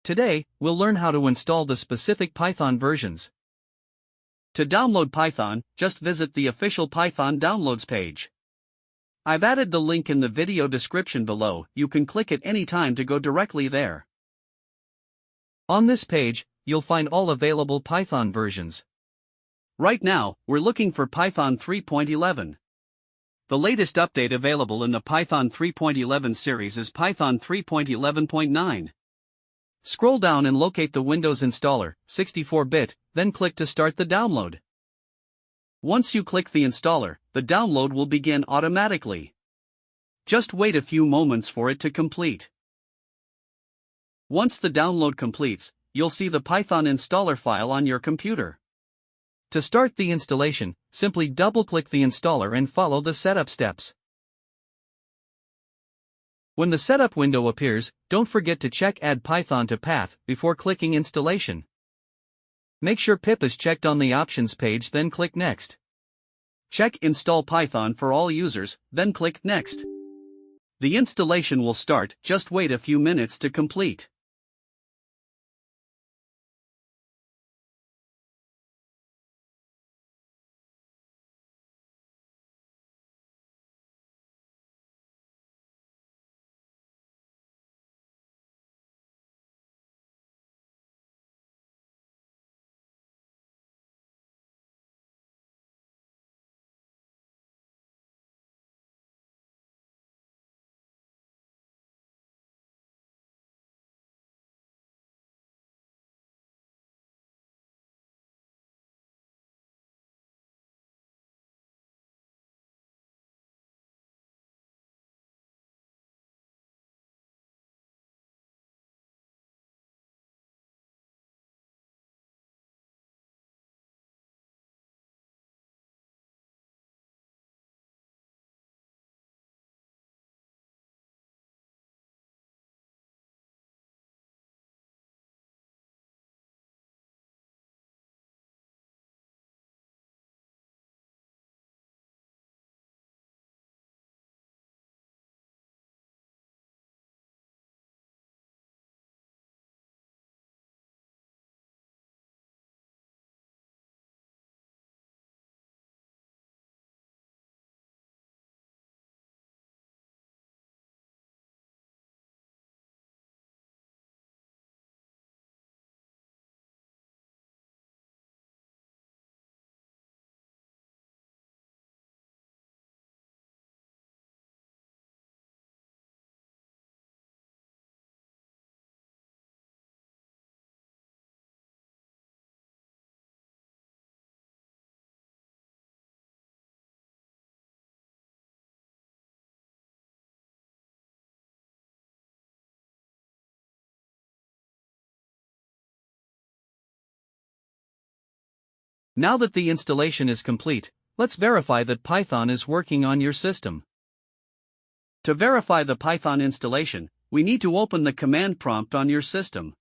Today, we'll learn how to install the specific Python versions. To download Python, just visit the official Python downloads page. I've added the link in the video description below. You can click it any time to go directly there. On this page, you'll find all available Python versions. Right now, we're looking for Python 3.11. The latest update available in the Python 3.11 series is Python 3.11.9. Scroll down and locate the Windows installer, 64-bit, then click to start the download. Once you click the installer, the download will begin automatically. Just wait a few moments for it to complete. Once the download completes, you'll see the Python installer file on your computer. To start the installation, simply double-click the installer and follow the setup steps. When the setup window appears, don't forget to check Add Python to Path before clicking Installation. Make sure pip is checked on the Options page, then click Next. Check Install Python for all users, then click Next. The installation will start, just wait a few minutes to complete. Now that the installation is complete, let's verify that Python is working on your system. To verify the Python installation, we need to open the command prompt on your system.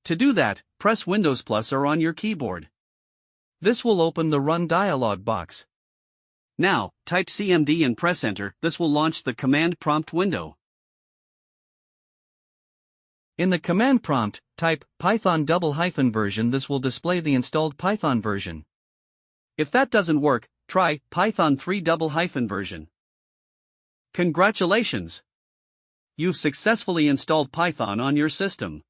To do that, press Windows plus or on your keyboard. This will open the Run dialog box. Now, type CMD and press Enter. This will launch the command prompt window. In the command prompt, type Python :version. This will display the installed Python version. If that doesn't work, try Python 3 :version. Congratulations! You've successfully installed Python on your system.